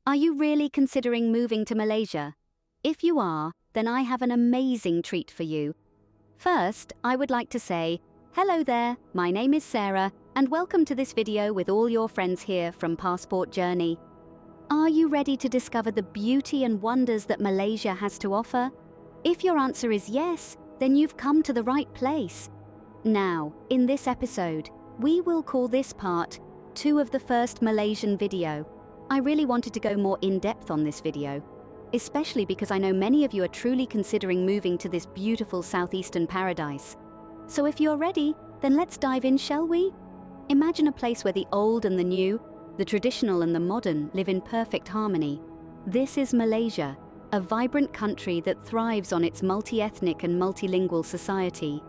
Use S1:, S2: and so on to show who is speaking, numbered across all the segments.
S1: Are you really considering moving to Malaysia? If you are, then I have an amazing treat for you. First, I would like to say, hello there, my name is Sarah, and welcome to this video with all your friends here from Passport Journey. Are you ready to discover the beauty and wonders that Malaysia has to offer? If your answer is yes, then you've come to the right place. Now, in this episode, we will call this part 2 of the first Malaysian video. I really wanted to go more in-depth on this video, especially because I know many of you are truly considering moving to this beautiful southeastern paradise. So if you're ready, then let's dive in, shall we? Imagine a place where the old and the new, the traditional and the modern live in perfect harmony. This is Malaysia, a vibrant country that thrives on its multi-ethnic and multilingual society.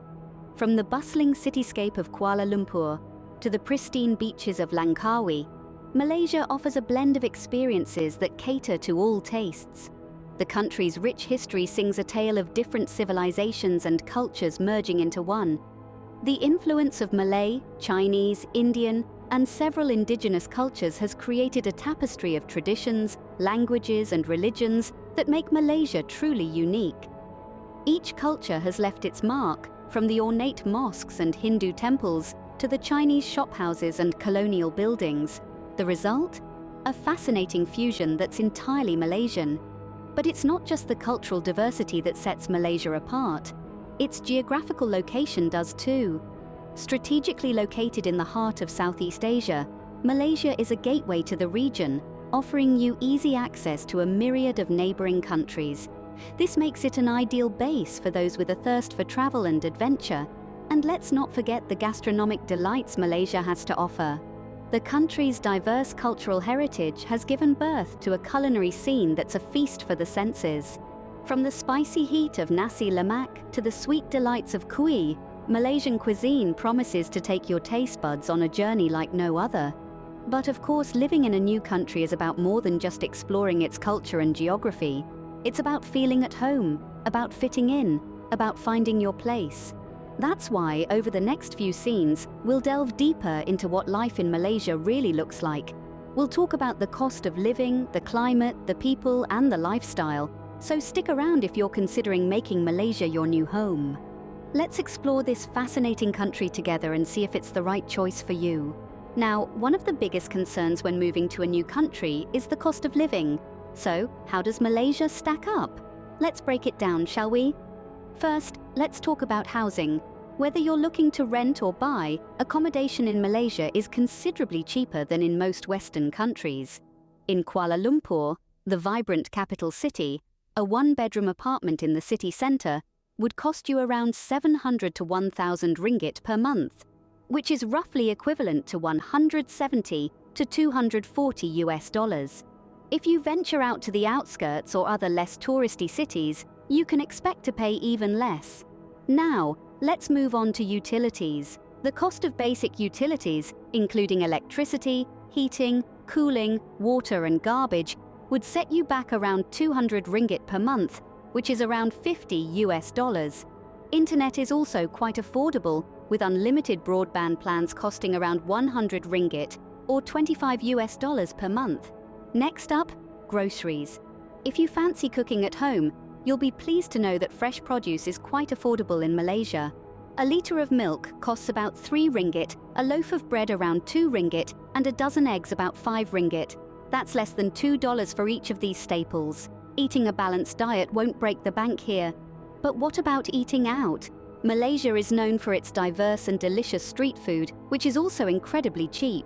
S1: From the bustling cityscape of Kuala Lumpur to the pristine beaches of Langkawi, Malaysia offers a blend of experiences that cater to all tastes. The country's rich history sings a tale of different civilizations and cultures merging into one. The influence of Malay, Chinese, Indian, and several indigenous cultures has created a tapestry of traditions, languages, and religions that make Malaysia truly unique. Each culture has left its mark, from the ornate mosques and Hindu temples to the Chinese shophouses and colonial buildings. The result? A fascinating fusion that's entirely Malaysian. But it's not just the cultural diversity that sets Malaysia apart. Its geographical location does too. Strategically located in the heart of Southeast Asia, Malaysia is a gateway to the region, offering you easy access to a myriad of neighboring countries. This makes it an ideal base for those with a thirst for travel and adventure. And let's not forget the gastronomic delights Malaysia has to offer. The country's diverse cultural heritage has given birth to a culinary scene that's a feast for the senses. From the spicy heat of nasi lemak to the sweet delights of kuih, Malaysian cuisine promises to take your taste buds on a journey like no other. But of course, living in a new country is about more than just exploring its culture and geography. It's about feeling at home, about fitting in, about finding your place. That's why, over the next few scenes, we'll delve deeper into what life in Malaysia really looks like. We'll talk about the cost of living, the climate, the people, and the lifestyle. So stick around if you're considering making Malaysia your new home. Let's explore this fascinating country together and see if it's the right choice for you. Now, one of the biggest concerns when moving to a new country is the cost of living. So, how does Malaysia stack up? Let's break it down, shall we? First, let's talk about housing. Whether you're looking to rent or buy, accommodation in Malaysia is considerably cheaper than in most Western countries. In Kuala Lumpur, the vibrant capital city, a one-bedroom apartment in the city centre would cost you around 700 to 1,000 ringgit per month, which is roughly equivalent to 170 to 240 US dollars. If you venture out to the outskirts or other less touristy cities, you can expect to pay even less. Now, let's move on to utilities. The cost of basic utilities, including electricity, heating, cooling, water and garbage, would set you back around 200 ringgit per month, which is around 50 US dollars. Internet is also quite affordable, with unlimited broadband plans costing around 100 ringgit or 25 US dollars per month. Next up, groceries. If you fancy cooking at home, you'll be pleased to know that fresh produce is quite affordable in Malaysia. A litre of milk costs about 3 ringgit, a loaf of bread around 2 ringgit, and a dozen eggs about 5 ringgit. That's less than $2 for each of these staples. Eating a balanced diet won't break the bank here. But what about eating out? Malaysia is known for its diverse and delicious street food, which is also incredibly cheap.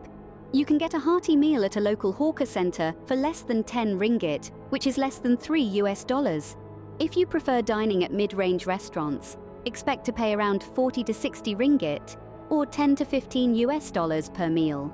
S1: You can get a hearty meal at a local hawker centre for less than 10 ringgit, which is less than 3 US dollars. If you prefer dining at mid-range restaurants, expect to pay around 40 to 60 ringgit, or 10 to 15 US dollars per meal.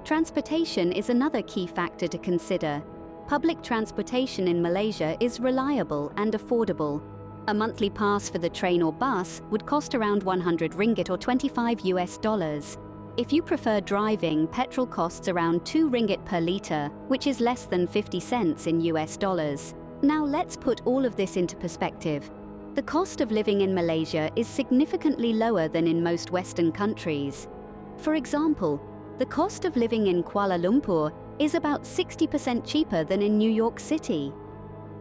S1: Transportation is another key factor to consider. Public transportation in Malaysia is reliable and affordable. A monthly pass for the train or bus would cost around 100 ringgit or 25 US dollars. If you prefer driving, petrol costs around 2 ringgit per litre, which is less than 50 cents in US dollars. Now let's put all of this into perspective. The cost of living in Malaysia is significantly lower than in most Western countries. For example, the cost of living in Kuala Lumpur is about 60% cheaper than in New York City.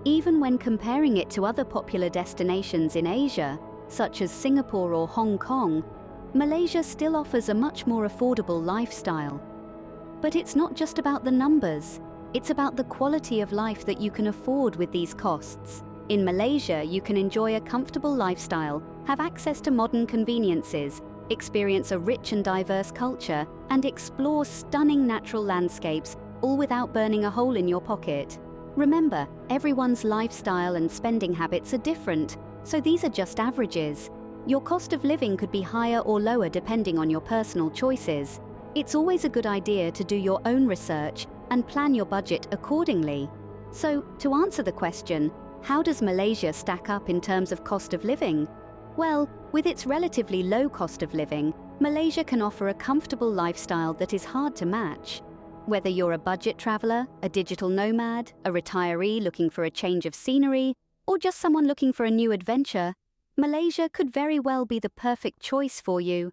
S1: Even when comparing it to other popular destinations in Asia, such as Singapore or Hong Kong, Malaysia still offers a much more affordable lifestyle. But it's not just about the numbers, it's about the quality of life that you can afford with these costs. In Malaysia, you can enjoy a comfortable lifestyle, have access to modern conveniences, experience a rich and diverse culture, and explore stunning natural landscapes, all without burning a hole in your pocket. Remember, everyone's lifestyle and spending habits are different, so these are just averages. Your cost of living could be higher or lower depending on your personal choices. It's always a good idea to do your own research and plan your budget accordingly. So, to answer the question, how does Malaysia stack up in terms of cost of living? Well, with its relatively low cost of living, Malaysia can offer a comfortable lifestyle that is hard to match. Whether you're a budget traveler, a digital nomad, a retiree looking for a change of scenery, or just someone looking for a new adventure, Malaysia could very well be the perfect choice for you.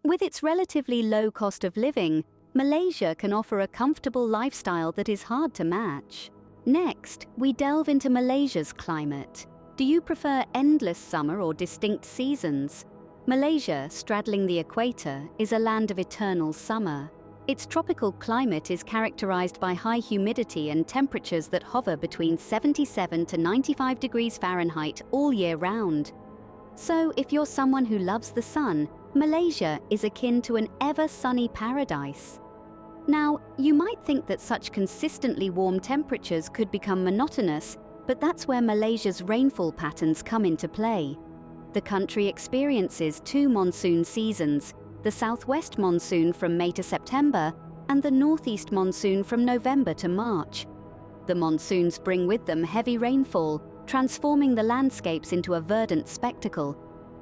S1: With its relatively low cost of living, Malaysia can offer a comfortable lifestyle that is hard to match. Next, we delve into Malaysia's climate. Do you prefer endless summer or distinct seasons? Malaysia, straddling the equator, is a land of eternal summer. Its tropical climate is characterized by high humidity and temperatures that hover between 77 to 95 degrees Fahrenheit all year round. So, if you're someone who loves the sun, Malaysia is akin to an ever-sunny paradise. Now, you might think that such consistently warm temperatures could become monotonous, but that's where Malaysia's rainfall patterns come into play. The country experiences two monsoon seasons, the southwest monsoon from May to September and the northeast monsoon from November to March. The monsoons bring with them heavy rainfall, transforming the landscapes into a verdant spectacle.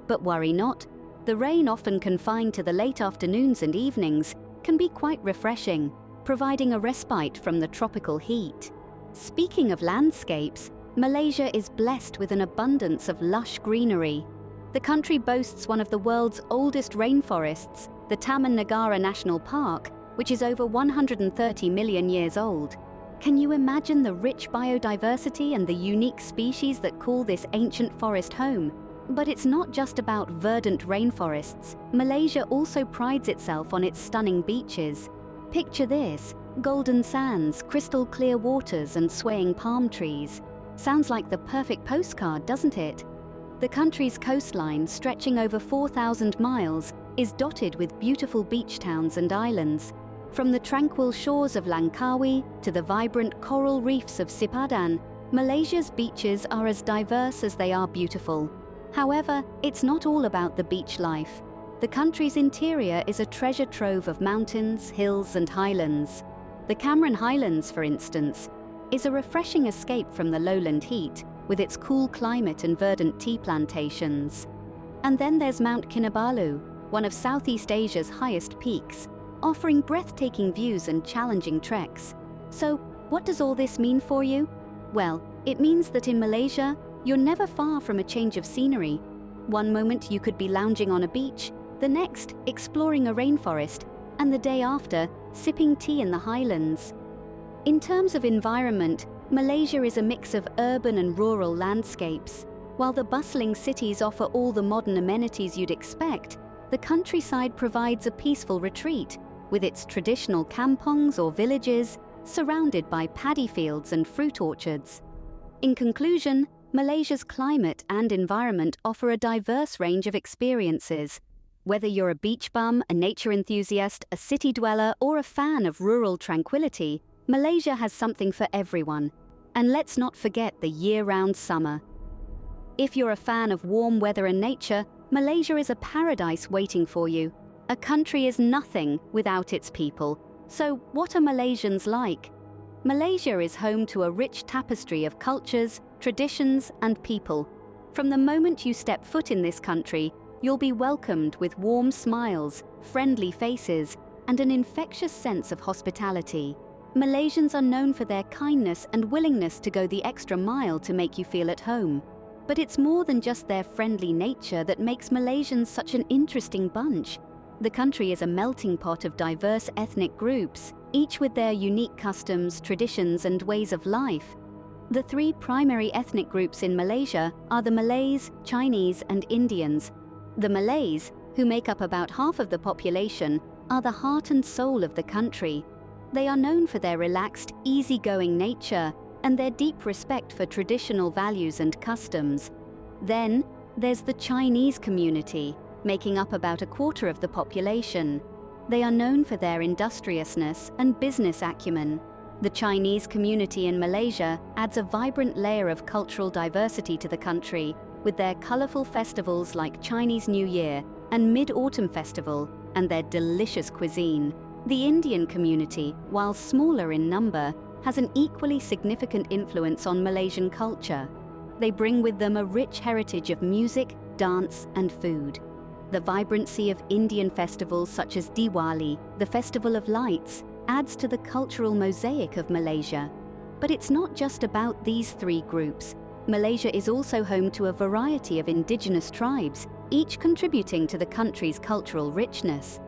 S1: But worry not, the rain, often confined to the late afternoons and evenings, can be quite refreshing, providing a respite from the tropical heat. Speaking of landscapes, Malaysia is blessed with an abundance of lush greenery. The country boasts one of the world's oldest rainforests, the Taman Negara National Park, which is over 130 million years old. Can you imagine the rich biodiversity and the unique species that call this ancient forest home? But it's not just about verdant rainforests. Malaysia also prides itself on its stunning beaches. Picture this: golden sands, crystal clear waters, and swaying palm trees. Sounds like the perfect postcard, doesn't it? The country's coastline, stretching over 4,000 miles, is dotted with beautiful beach towns and islands. From the tranquil shores of Langkawi to the vibrant coral reefs of Sipadan, Malaysia's beaches are as diverse as they are beautiful. However, it's not all about the beach life. The country's interior is a treasure trove of mountains, hills, and highlands. The Cameron Highlands, for instance, is a refreshing escape from the lowland heat, with its cool climate and verdant tea plantations. And then there's Mount Kinabalu, one of Southeast Asia's highest peaks, offering breathtaking views and challenging treks. So, what does all this mean for you? Well, it means that in Malaysia, you're never far from a change of scenery. One moment you could be lounging on a beach, the next exploring a rainforest, and the day after sipping tea in the highlands. In terms of environment, Malaysia is a mix of urban and rural landscapes. While the bustling cities offer all the modern amenities you'd expect, the countryside provides a peaceful retreat, with its traditional kampongs or villages surrounded by paddy fields and fruit orchards. In conclusion, Malaysia's climate and environment offer a diverse range of experiences. Whether you're a beach bum, a nature enthusiast, a city dweller, or a fan of rural tranquility, Malaysia has something for everyone. And let's not forget the year-round summer. If you're a fan of warm weather and nature, Malaysia is a paradise waiting for you. A country is nothing without its people. So what are Malaysians like? Malaysia is home to a rich tapestry of cultures, traditions, and people. From the moment you step foot in this country, you'll be welcomed with warm smiles, friendly faces, and an infectious sense of hospitality. Malaysians are known for their kindness and willingness to go the extra mile to make you feel at home. But it's more than just their friendly nature that makes Malaysians such an interesting bunch. The country is a melting pot of diverse ethnic groups. each with their unique customs, traditions, and ways of life. The three primary ethnic groups in Malaysia are the Malays, Chinese, and Indians. The Malays, who make up about half of the population, are the heart and soul of the country. They are known for their relaxed, easygoing nature and their deep respect for traditional values and customs. Then, there's the Chinese community, making up about a quarter of the population. They are known for their industriousness and business acumen. The Chinese community in Malaysia adds a vibrant layer of cultural diversity to the country, with their colorful festivals like Chinese New Year and Mid-Autumn Festival, and their delicious cuisine. The Indian community, while smaller in number, has an equally significant influence on Malaysian culture. They bring with them a rich heritage of music, dance, and food. The vibrancy of Indian festivals such as Diwali, the Festival of Lights, adds to the cultural mosaic of Malaysia. But it's not just about these three groups. Malaysia is also home to a variety of indigenous tribes, each contributing to the country's cultural richness.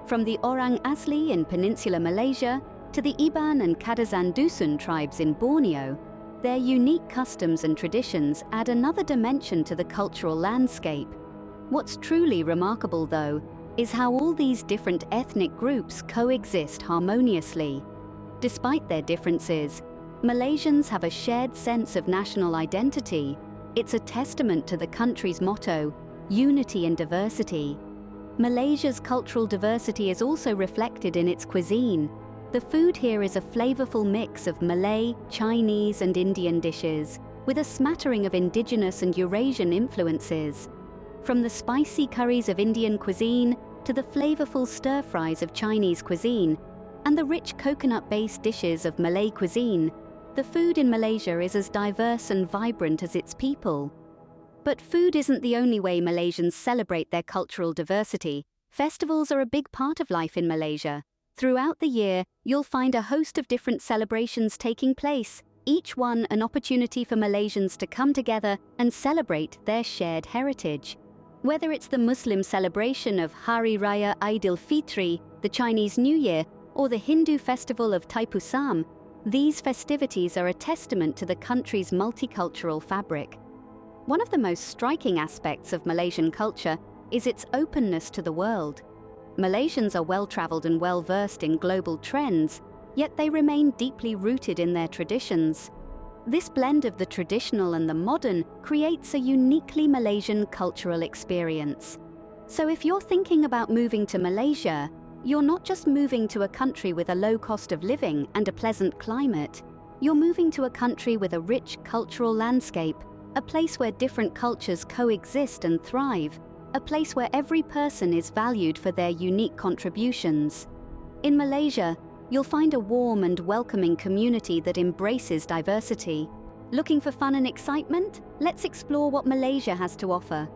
S1: From the Orang Asli in Peninsular Malaysia to the Iban and Kadazan Dusun tribes in Borneo, their unique customs and traditions add another dimension to the cultural landscape. What's truly remarkable, though, is how all these different ethnic groups coexist harmoniously. Despite their differences, Malaysians have a shared sense of national identity. It's a testament to the country's motto, unity in diversity. Malaysia's cultural diversity is also reflected in its cuisine. The food here is a flavorful mix of Malay, Chinese, and Indian dishes, with a smattering of indigenous and Eurasian influences. From the spicy curries of Indian cuisine to the flavorful stir-fries of Chinese cuisine and the rich coconut-based dishes of Malay cuisine, the food in Malaysia is as diverse and vibrant as its people. But food isn't the only way Malaysians celebrate their cultural diversity. Festivals are a big part of life in Malaysia. Throughout the year, you'll find a host of different celebrations taking place, each one an opportunity for Malaysians to come together and celebrate their shared heritage. Whether it's the Muslim celebration of Hari Raya Aidilfitri, the Chinese New Year, or the Hindu festival of Thaipusam, these festivities are a testament to the country's multicultural fabric. One of the most striking aspects of Malaysian culture is its openness to the world. Malaysians are well-traveled and well-versed in global trends, yet they remain deeply rooted in their traditions. This blend of the traditional and the modern creates a uniquely Malaysian cultural experience. So if you're thinking about moving to Malaysia, you're not just moving to a country with a low cost of living and a pleasant climate. You're moving to a country with a rich cultural landscape, a place where different cultures coexist and thrive, a place where every person is valued for their unique contributions. In Malaysia, you'll find a warm and welcoming community that embraces diversity. Looking for fun and excitement? Let's explore what Malaysia has to offer.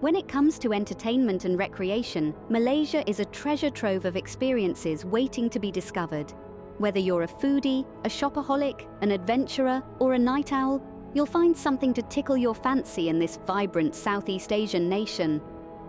S1: When it comes to entertainment and recreation, Malaysia is a treasure trove of experiences waiting to be discovered. Whether you're a foodie, a shopaholic, an adventurer, or a night owl, you'll find something to tickle your fancy in this vibrant Southeast Asian nation.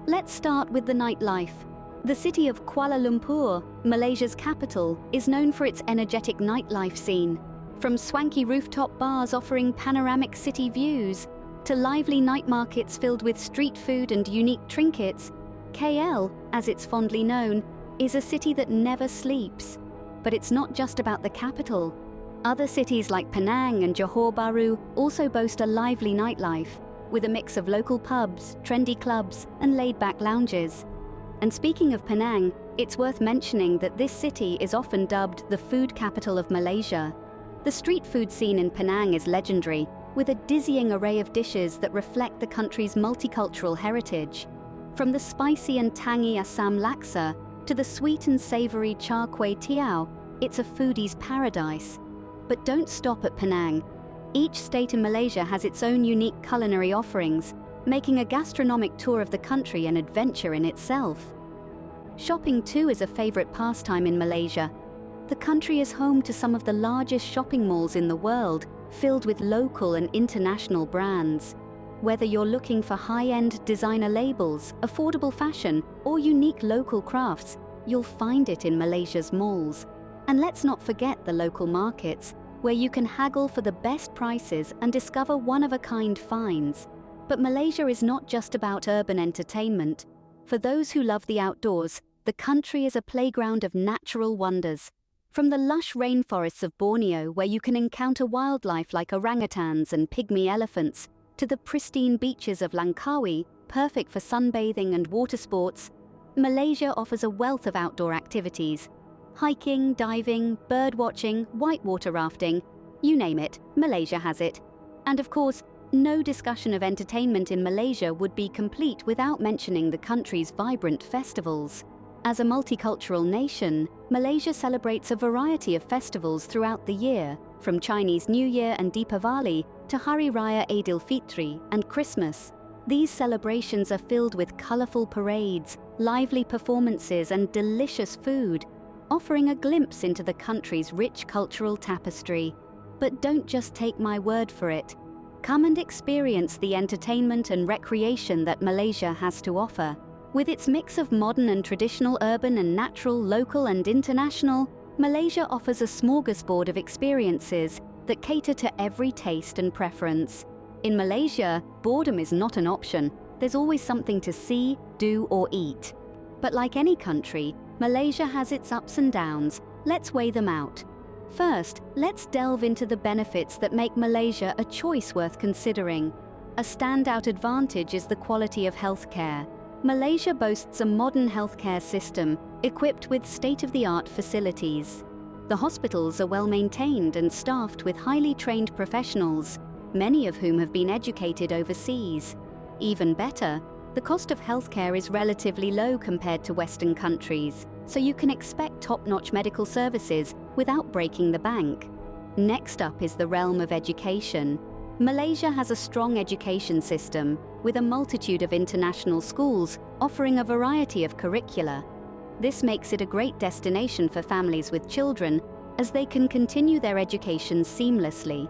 S1: Let's start with the nightlife. The city of Kuala Lumpur, Malaysia's capital, is known for its energetic nightlife scene. From swanky rooftop bars offering panoramic city views, to lively night markets filled with street food and unique trinkets, KL, as it's fondly known, is a city that never sleeps. But it's not just about the capital. Other cities like Penang and Johor Bahru also boast a lively nightlife, with a mix of local pubs, trendy clubs, and laid-back lounges. And speaking of Penang, it's worth mentioning that this city is often dubbed the food capital of Malaysia. The street food scene in Penang is legendary, with a dizzying array of dishes that reflect the country's multicultural heritage. From the spicy and tangy Asam laksa to the sweet and savory char kway teow, it's a foodie's paradise. But don't stop at Penang. Each state in Malaysia has its own unique culinary offerings, making a gastronomic tour of the country an adventure in itself. Shopping too is a favorite pastime in Malaysia. The country is home to some of the largest shopping malls in the world, filled with local and international brands. Whether you're looking for high-end designer labels, affordable fashion, or unique local crafts, you'll find it in Malaysia's malls. And let's not forget the local markets, where you can haggle for the best prices and discover one-of-a-kind finds. But Malaysia is not just about urban entertainment. For those who love the outdoors, the country is a playground of natural wonders. From the lush rainforests of Borneo, where you can encounter wildlife like orangutans and pygmy elephants, to the pristine beaches of Langkawi, perfect for sunbathing and water sports, Malaysia offers a wealth of outdoor activities. Hiking, diving, birdwatching, whitewater rafting, you name it, Malaysia has it. And of course, no discussion of entertainment in Malaysia would be complete without mentioning the country's vibrant festivals. As a multicultural nation, Malaysia celebrates a variety of festivals throughout the year, from Chinese New Year and Deepavali to Hari Raya Aidilfitri and Christmas. These celebrations are filled with colourful parades, lively performances and delicious food, offering a glimpse into the country's rich cultural tapestry. But don't just take my word for it. Come and experience the entertainment and recreation that Malaysia has to offer. With its mix of modern and traditional, urban and natural, local and international, Malaysia offers a smorgasbord of experiences that cater to every taste and preference. In Malaysia, boredom is not an option. There's always something to see, do or eat. But like any country, Malaysia has its ups and downs. Let's weigh them out. First, let's delve into the benefits that make Malaysia a choice worth considering. A standout advantage is the quality of healthcare. Malaysia boasts a modern healthcare system equipped with state-of-the-art facilities. The hospitals are well maintained and staffed with highly trained professionals, many of whom have been educated overseas. Even better, the cost of healthcare is relatively low compared to Western countries, so you can expect top-notch medical services without breaking the bank. Next up is the realm of education. Malaysia has a strong education system, with a multitude of international schools offering a variety of curricula. This makes it a great destination for families with children, as they can continue their education seamlessly.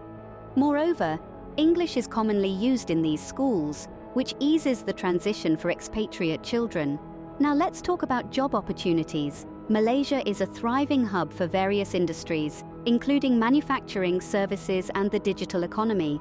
S1: Moreover, English is commonly used in these schools, which eases the transition for expatriate children. Now let's talk about job opportunities. Malaysia is a thriving hub for various industries, including manufacturing, services, and the digital economy.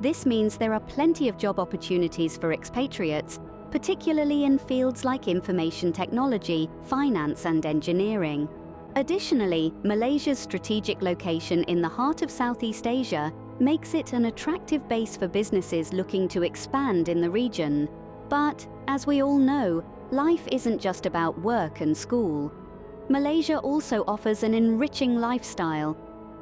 S1: This means there are plenty of job opportunities for expatriates, particularly in fields like information technology, finance, and engineering. Additionally, Malaysia's strategic location in the heart of Southeast Asia makes it an attractive base for businesses looking to expand in the region. But, as we all know, life isn't just about work and school. Malaysia also offers an enriching lifestyle.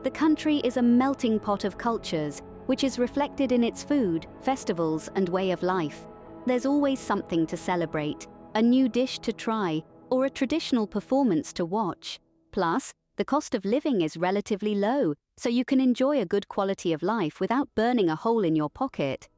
S1: The country is a melting pot of cultures, which is reflected in its food, festivals, and way of life. There's always something to celebrate, a new dish to try, or a traditional performance to watch. Plus, the cost of living is relatively low, so you can enjoy a good quality of life without burning a hole in your pocket.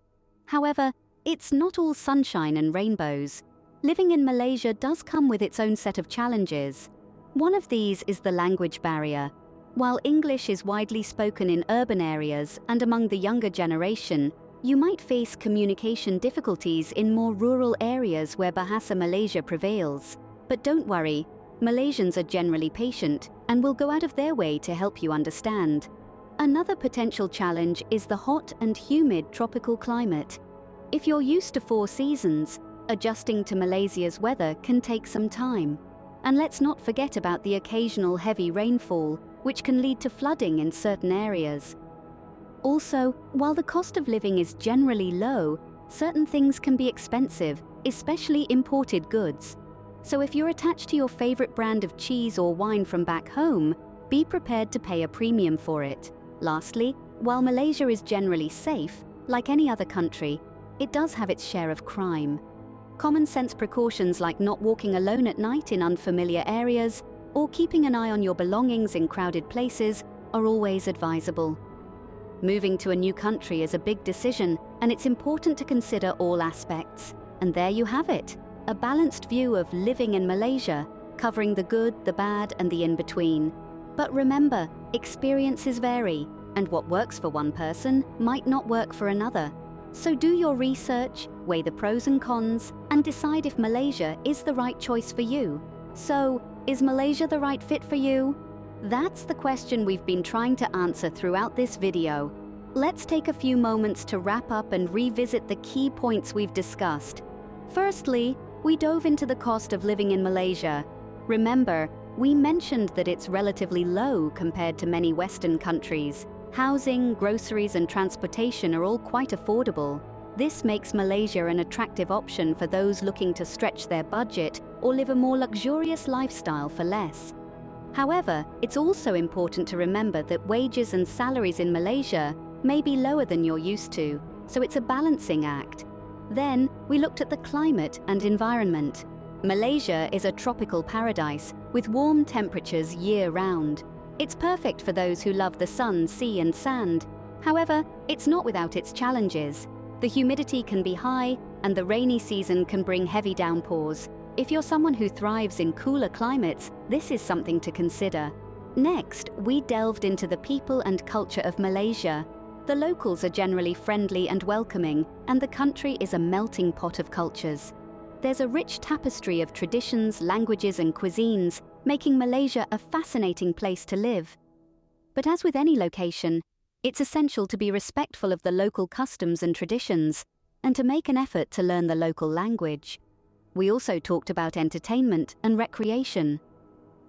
S1: However, it's not all sunshine and rainbows. Living in Malaysia does come with its own set of challenges. One of these is the language barrier. While English is widely spoken in urban areas and among the younger generation, you might face communication difficulties in more rural areas where Bahasa Malaysia prevails. But don't worry, Malaysians are generally patient and will go out of their way to help you understand. Another potential challenge is the hot and humid tropical climate. If you're used to 4 seasons, adjusting to Malaysia's weather can take some time. And let's not forget about the occasional heavy rainfall, which can lead to flooding in certain areas. Also, while the cost of living is generally low, certain things can be expensive, especially imported goods. So if you're attached to your favorite brand of cheese or wine from back home, be prepared to pay a premium for it. Lastly, while Malaysia is generally safe, like any other country, it does have its share of crime. Common sense precautions like not walking alone at night in unfamiliar areas or keeping an eye on your belongings in crowded places are always advisable. Moving to a new country is a big decision, and it's important to consider all aspects. And there you have it, a balanced view of living in Malaysia, covering the good, the bad, and the in-between. But remember, experiences vary, and what works for one person might not work for another. So do your research, weigh the pros and cons, and decide if Malaysia is the right choice for you. So, is Malaysia the right fit for you? That's the question we've been trying to answer throughout this video. Let's take a few moments to wrap up and revisit the key points we've discussed. Firstly, we dove into the cost of living in Malaysia. Remember, we mentioned that it's relatively low compared to many Western countries. Housing, groceries, and transportation are all quite affordable. This makes Malaysia an attractive option for those looking to stretch their budget or live a more luxurious lifestyle for less. However, it's also important to remember that wages and salaries in Malaysia may be lower than you're used to, so it's a balancing act. Then, we looked at the climate and environment. Malaysia is a tropical paradise with warm temperatures year-round. It's perfect for those who love the sun, sea, and sand. However, it's not without its challenges. The humidity can be high, and the rainy season can bring heavy downpours. If you're someone who thrives in cooler climates, this is something to consider. Next, we delved into the people and culture of Malaysia. The locals are generally friendly and welcoming, and the country is a melting pot of cultures. There's a rich tapestry of traditions, languages, and cuisines, making Malaysia a fascinating place to live. But as with any location, it's essential to be respectful of the local customs and traditions, and to make an effort to learn the local language. We also talked about entertainment and recreation.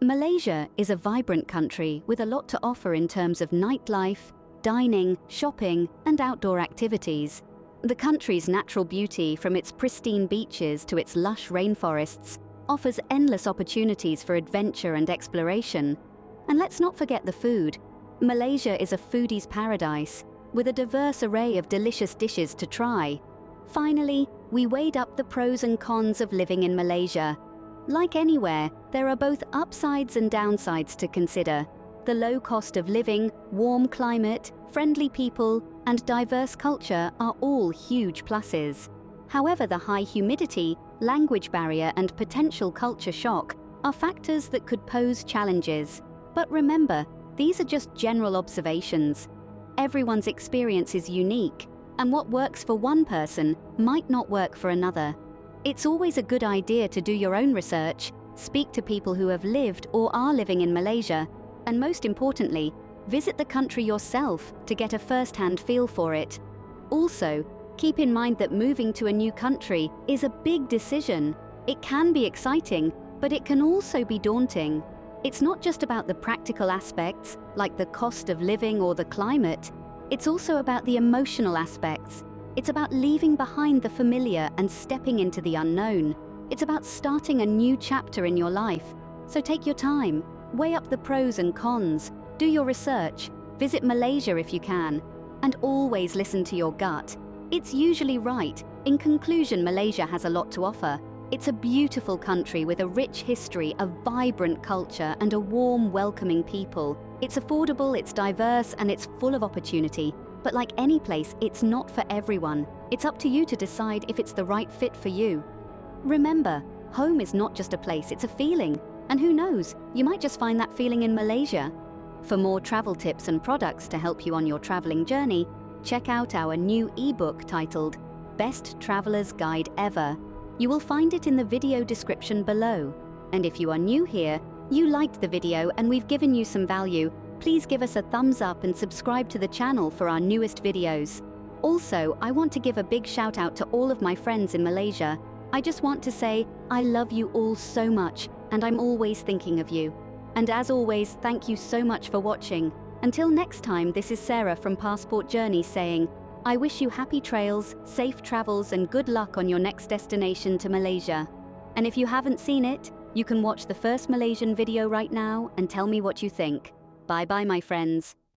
S1: Malaysia is a vibrant country with a lot to offer in terms of nightlife, dining, shopping, and outdoor activities. The country's natural beauty, from its pristine beaches to its lush rainforests, offers endless opportunities for adventure and exploration. And let's not forget the food. Malaysia is a foodie's paradise, with a diverse array of delicious dishes to try. Finally, we weighed up the pros and cons of living in Malaysia. Like anywhere, there are both upsides and downsides to consider. The low cost of living, warm climate, friendly people, and diverse culture are all huge pluses. However, the high humidity, language barrier, and potential culture shock are factors that could pose challenges. But remember, these are just general observations. Everyone's experience is unique, and what works for one person might not work for another. It's always a good idea to do your own research, speak to people who have lived or are living in Malaysia, and most importantly, visit the country yourself to get a first-hand feel for it. Also, keep in mind that moving to a new country is a big decision. It can be exciting, but it can also be daunting. It's not just about the practical aspects, like the cost of living or the climate. It's also about the emotional aspects. It's about leaving behind the familiar and stepping into the unknown. It's about starting a new chapter in your life. So take your time, weigh up the pros and cons, do your research, visit Malaysia if you can, and always listen to your gut. It's usually right. In conclusion, Malaysia has a lot to offer. It's a beautiful country with a rich history, a vibrant culture, and a warm, welcoming people. It's affordable, it's diverse, and it's full of opportunity. But like any place, it's not for everyone. It's up to you to decide if it's the right fit for you. Remember, home is not just a place, it's a feeling. And who knows, you might just find that feeling in Malaysia. For more travel tips and products to help you on your traveling journey, check out our new ebook titled Best Traveler's Guide Ever. You will find it in the video description below. And if you are new here, you liked the video and we've given you some value, please give us a thumbs up and subscribe to the channel for our newest videos. Also, I want to give a big shout out to all of my friends in Malaysia. I just want to say, I love you all so much, and I'm always thinking of you. And as always, thank you so much for watching. Until next time, this is Sarah from Passport Journey saying, I wish you happy trails, safe travels, and good luck on your next destination to Malaysia. And if you haven't seen it, you can watch the first Malaysian video right now and tell me what you think. Bye-bye, my friends.